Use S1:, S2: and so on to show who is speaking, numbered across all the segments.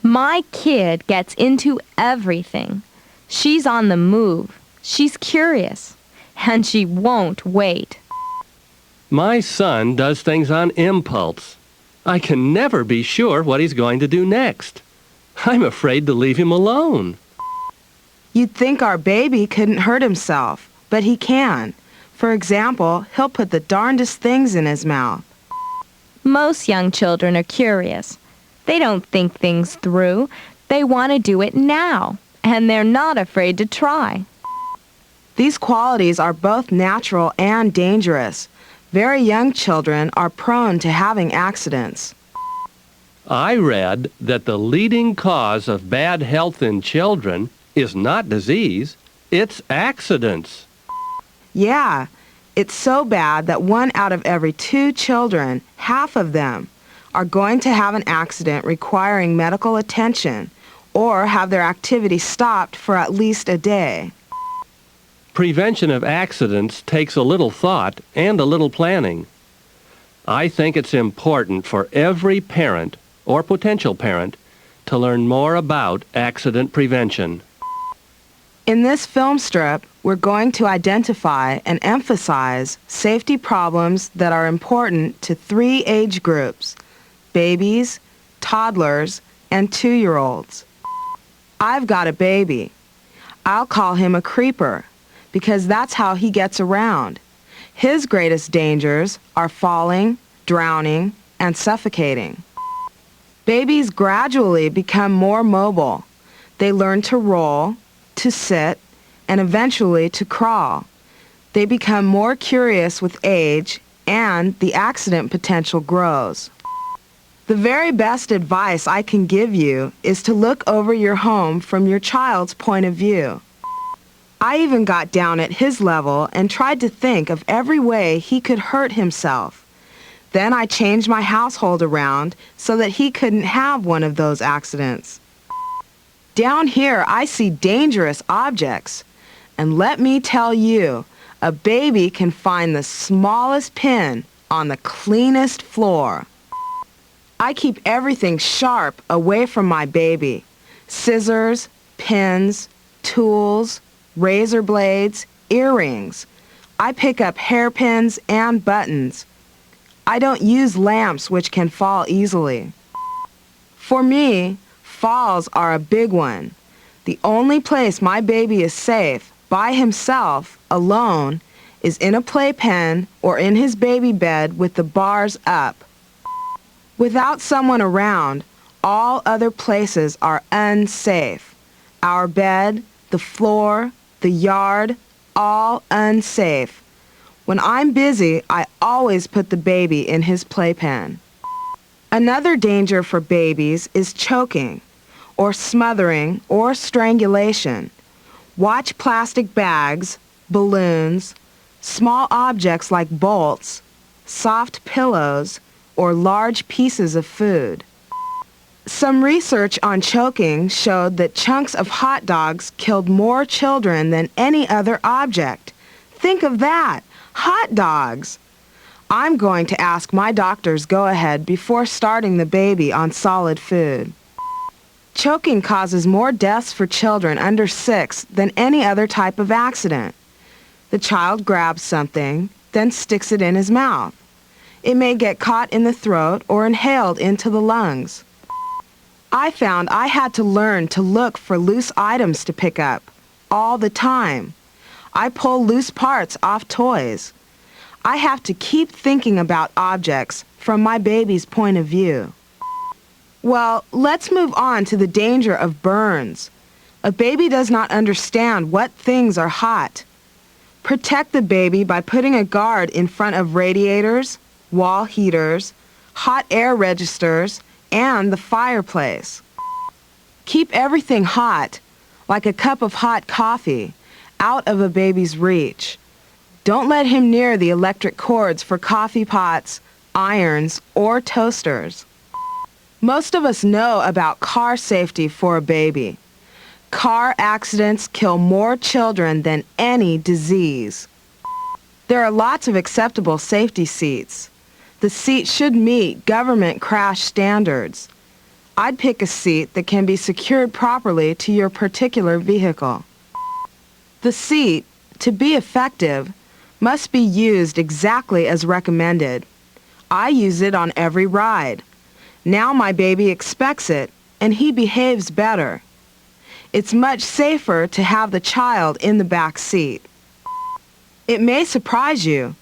S1: My kid gets into everything. She's on the move. She's curious. And she won't wait.
S2: My son does things on impulse. I can never be sure what he's going to do next. I'm afraid to leave him alone.
S3: You'd think our baby couldn't hurt himself, but he can. For example, he'll put the darndest things in his mouth.
S1: Most young children are curious. They don't think things through. They want to do it now, and they're not afraid to try.
S3: These qualities are both natural and dangerous. Very young children are prone to having accidents.
S2: I read that the leading cause of bad health in children is not disease, it's accidents.
S3: Yeah, it's so bad that 1 out of every 2 children, half of them, are going to have an accident requiring medical attention or have their activity stopped for at least a day.
S2: Prevention of accidents takes a little thought and a little planning. I think it's important for every parent or potential parent to learn more about accident prevention.
S3: In this film strip, we're going to identify and emphasize safety problems that are important to 3 age groups: babies, toddlers, and 2-year-olds. I've got a baby. I'll call him a creeper, because that's how he gets around. His greatest dangers are falling, drowning, and suffocating. Babies gradually become more mobile. They learn to roll, to sit, and eventually to crawl. They become more curious with age, and the accident potential grows. The very best advice I can give you is to look over your home from your child's point of view. I even got down at his level and tried to think of every way he could hurt himself. Then I changed my household around so that he couldn't have one of those accidents. Down here, I see dangerous objects. And let me tell you, a baby can find the smallest pin on the cleanest floor. I keep everything sharp away from my baby. Scissors, pins, tools, razor blades, earrings. I pick up hairpins and buttons. I don't use lamps which can fall easily. For me, falls are a big one. The only place my baby is safe, by himself, alone, is in a playpen or in his baby bed with the bars up. Without someone around, all other places are unsafe. Our bed, the floor, the yard, all unsafe. When I'm busy, I always put the baby in his playpen. Another danger for babies is choking, or smothering, or strangulation. Watch plastic bags, balloons, small objects like bolts, soft pillows, or large pieces of food. Some research on choking showed that chunks of hot dogs killed more children than any other object. Think of that! Hot dogs! I'm going to ask my doctor's go-ahead before starting the baby on solid food. Choking causes more deaths for children under 6 than any other type of accident. The child grabs something, then sticks it in his mouth. It may get caught in the throat or inhaled into the lungs. I found I had to learn to look for loose items to pick up, all the time. I pull loose parts off toys. I have to keep thinking about objects from my baby's point of view. Well, let's move on to the danger of burns. A baby does not understand what things are hot. Protect the baby by putting a guard in front of radiators, wall heaters, hot air registers, and the fireplace. Keep everything hot, like a cup of hot coffee, out of a baby's reach. Don't let him near the electric cords for coffee pots, irons, or toasters. Most of us know about car safety for a baby. Car accidents kill more children than any disease. There are lots of acceptable safety seats. The seat should meet government crash standards. I'd pick a seat that can be secured properly to your particular vehicle. The seat, to be effective, must be used exactly as recommended. I use it on every ride. Now my baby expects it, and he behaves better. It's much safer to have the child in the back seat. It may surprise you,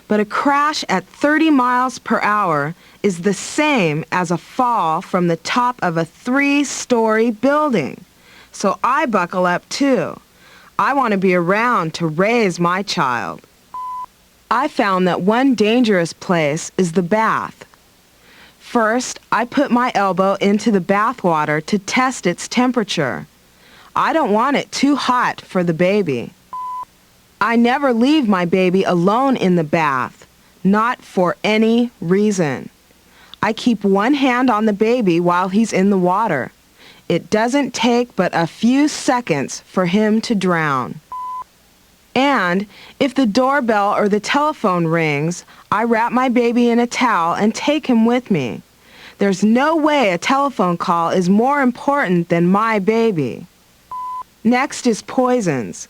S3: but a crash at 30 miles per hour is the same as a fall from the top of a 3-story building. So I buckle up too. I want to be around to raise my child. I found that one dangerous place is the bath. First, I put my elbow into the bath water to test its temperature. I don't want it too hot for the baby. I never leave my baby alone in the bath, not for any reason. I keep one hand on the baby while he's in the water. It doesn't take but a few seconds for him to drown. And if the doorbell or the telephone rings, I wrap my baby in a towel and take him with me. There's no way a telephone call is more important than my baby. Next is poisons.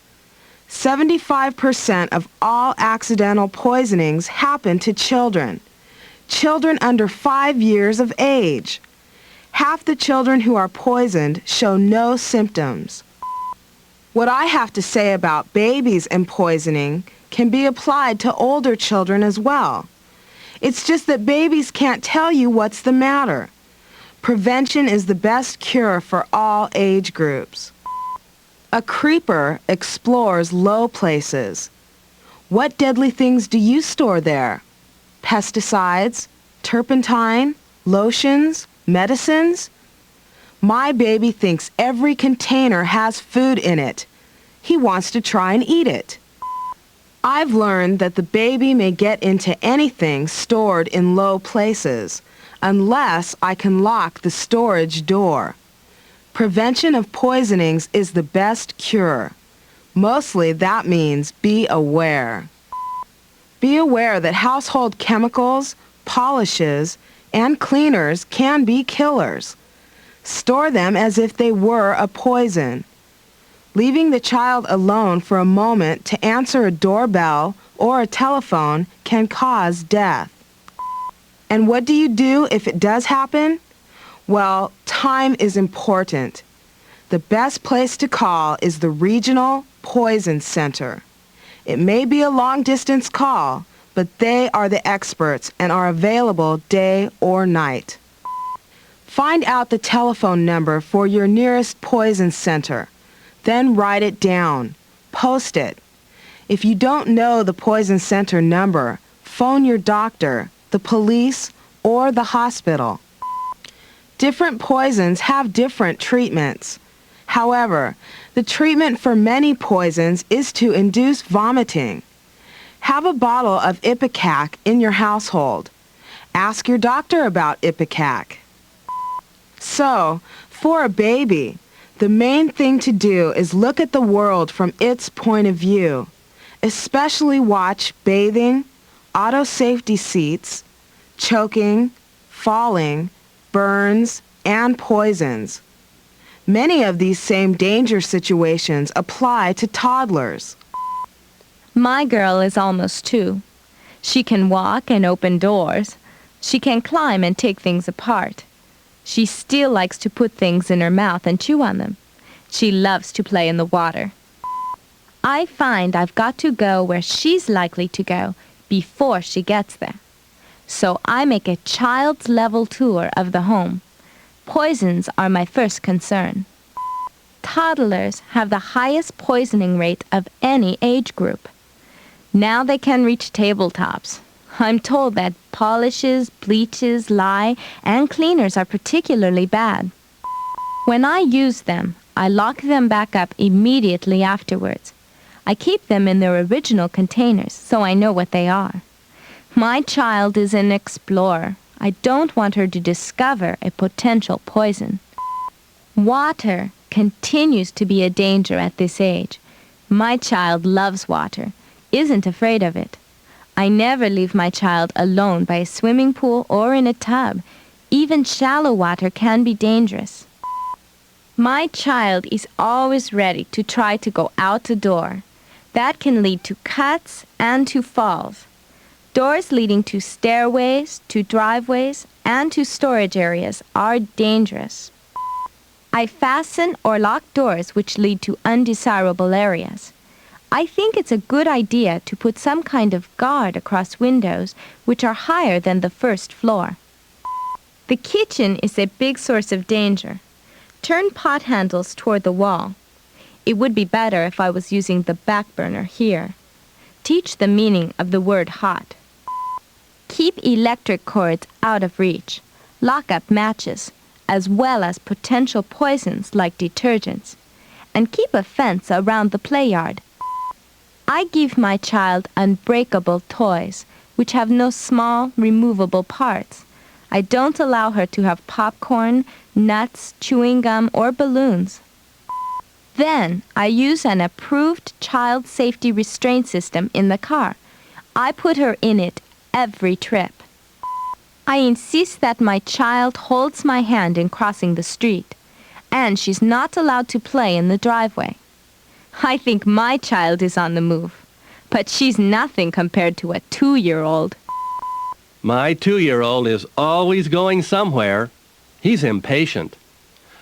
S3: 75% of all accidental poisonings happen to children. Children under 5 years of age. Half the children who are poisoned show no symptoms. What I have to say about babies and poisoning can be applied to older children as well. It's just that babies can't tell you what's the matter. Prevention is the best cure for all age groups. A creeper explores low places. What deadly things do you store there? Pesticides, turpentine, lotions, medicines? My baby thinks every container has food in it. He wants to try and eat it. I've learned that the baby may get into anything stored in low places, unless I can lock the storage door. Prevention of poisonings is the best cure. Mostly that means be aware. Be aware that household chemicals, polishes, and cleaners can be killers. Store them as if they were a poison. Leaving the child alone for a moment to answer a doorbell or a telephone can cause death. And what do you do if it does happen? Well, time is important. The best place to call is the Regional Poison Center. It may be a long-distance call, but they are the experts and are available day or night. Find out the telephone number for your nearest poison center. Then write it down. Post it. If you don't know the poison center number, phone your doctor, the police, or the hospital. Different poisons have different treatments. However, the treatment for many poisons is to induce vomiting. Have a bottle of Ipecac in your household. Ask your doctor about Ipecac. So, for a baby, the main thing to do is look at the world from its point of view. Especially watch bathing, auto safety seats, choking, falling, burns, and poisons. Many of these same danger situations apply to toddlers.
S1: My girl is almost 2. She can walk and open doors. She can climb and take things apart. She still likes to put things in her mouth and chew on them. She loves to play in the water. I find I've got to go where she's likely to go before she gets there. So I make a child's level tour of the home. Poisons are my first concern. Toddlers have the highest poisoning rate of any age group. Now they can reach tabletops. I'm told that polishes, bleaches, lye, and cleaners are particularly bad. When I use them, I lock them back up immediately afterwards. I keep them in their original containers so I know what they are. My child is an explorer. I don't want her to discover a potential poison. Water continues to be a danger at this age. My child loves water, isn't afraid of it. I never leave my child alone by a swimming pool or in a tub. Even shallow water can be dangerous. My child is always ready to try to go out the door. That can lead to cuts and to falls. Doors leading to stairways, to driveways, and to storage areas are dangerous. I fasten or lock doors which lead to undesirable areas. I think it's a good idea to put some kind of guard across windows which are higher than the first floor. The kitchen is a big source of danger. Turn pot handles toward the wall. It would be better if I was using the back burner here. Teach the meaning of the word hot. Keep electric cords out of reach. Lock up matches, as well as potential poisons like detergents. And keep a fence around the play yard. I give my child unbreakable toys, which have no small, removable parts. I don't allow her to have popcorn, nuts, chewing gum, or balloons. Then, I use an approved child safety restraint system in the car. I put her in it every trip. I insist that my child holds my hand in crossing the street, and she's not allowed to play in the driveway. I think my child is on the move, but she's nothing compared to a 2-year-old.
S2: My 2-year-old is always going somewhere. He's impatient.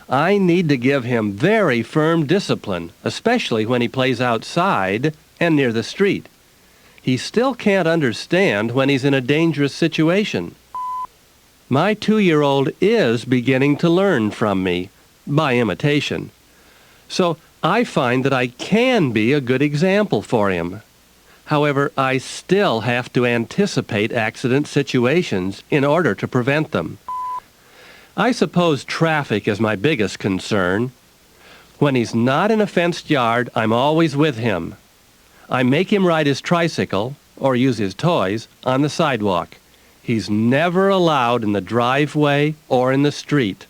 S2: I need to give him very firm discipline, especially when he plays outside and near the street. He still can't understand when he's in a dangerous situation. My 2-year-old is beginning to learn from me, by imitation. So I find that I can be a good example for him. However, I still have to anticipate accident situations in order to prevent them. I suppose traffic is my biggest concern. When he's not in a fenced yard, I'm always with him. I make him ride his tricycle, or use his toys, on the sidewalk. He's never allowed in the driveway or in the street.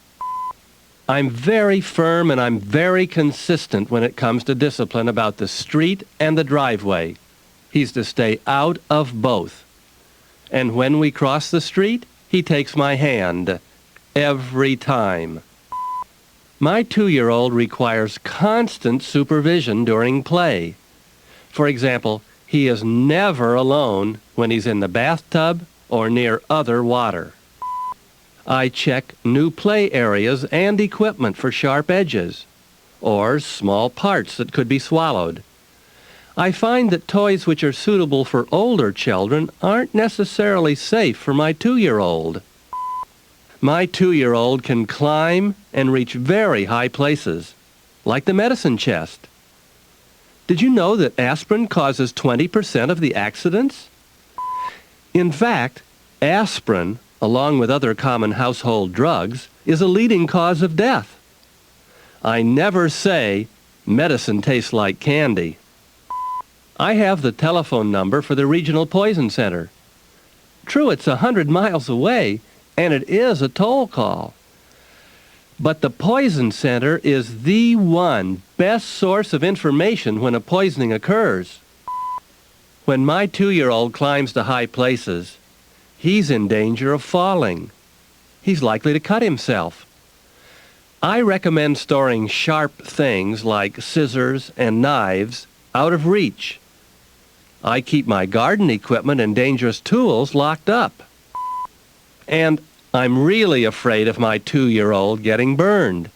S2: I'm very firm and I'm very consistent when it comes to discipline about the street and the driveway. He's to stay out of both. And when we cross the street, he takes my hand. Every time. My 2-year-old requires constant supervision during play. For example, he is never alone when he's in the bathtub or near other water. I check new play areas and equipment for sharp edges, or small parts that could be swallowed. I find that toys which are suitable for older children aren't necessarily safe for my 2-year-old. My 2-year-old can climb and reach very high places, like the medicine chest. Did you know that aspirin causes 20% of the accidents? In fact, aspirin, along with other common household drugs, is a leading cause of death. I never say, medicine tastes like candy. I have the telephone number for the Regional Poison Center. True, it's 100 miles away, and it is a toll call. But the Poison Center is the one best source of information when a poisoning occurs. When my 2-year-old climbs to high places, he's in danger of falling. He's likely to cut himself. I recommend storing sharp things like scissors and knives out of reach. I keep my garden equipment and dangerous tools locked up. And I'm really afraid of my 2-year-old getting burned.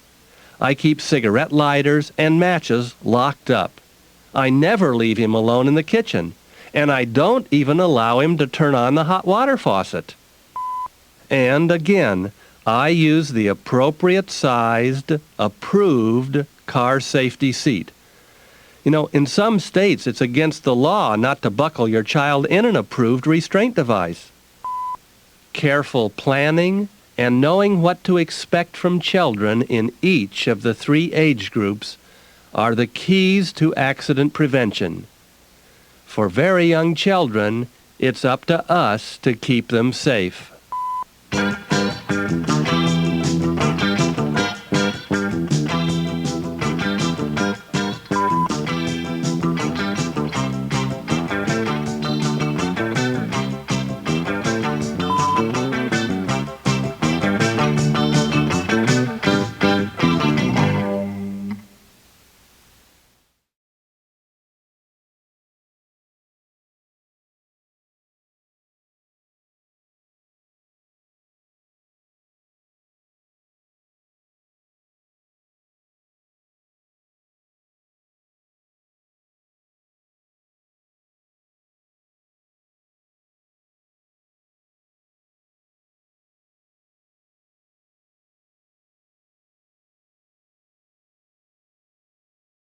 S2: I keep cigarette lighters and matches locked up. I never leave him alone in the kitchen, and I don't even allow him to turn on the hot water faucet. And again, I use the appropriate sized, approved car safety seat. You know, in some states it's against the law not to buckle your child in an approved restraint device. Careful planning and knowing what to expect from children in each of the 3 age groups are the keys to accident prevention. For very young children, It's up to us to keep them safe.